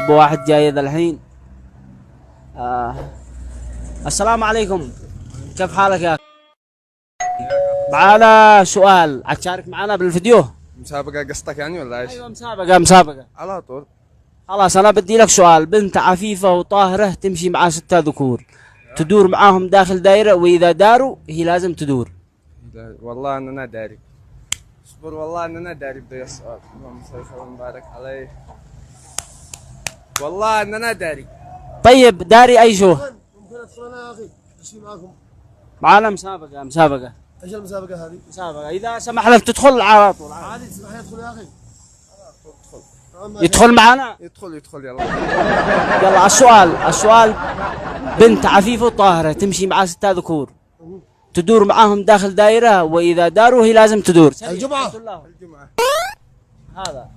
بواحد جاي ذا الحين. السلام عليكم، كيف حالك يا أخي؟ معانا سؤال، هتشارك معانا بالفيديو؟ مسابقة قصدك يعني ولا ايش؟ ايوه مسابقة. على طول. خلاص انا بدي لك سؤال. بنت عفيفة وطاهرة تمشي مع 6 ذكور، تدور معاهم داخل دايرة، واذا داروا هي لازم تدور. والله اننا داري. اصبر والله اننا داري بده السؤال. اللهم صل وسلم وبارك عليه. والله اننا داري. طيب داري اي شو؟ ممكن ادخل انا يا اخي؟ ايش في معكم؟ معانا مسابقة. ايش المسابقة هذه؟ مسابقة إذا سمح لك تدخل على طول. عادي تسمح لي ادخل يا اخي؟ يدخل معنا. يدخل يلا. يلا السؤال. بنت عفيفة وطاهرة تمشي مع 6 ذكور، تدور معاهم داخل دائرة، وإذا داروا هي لازم تدور. الجمعة. الجمعة. هذا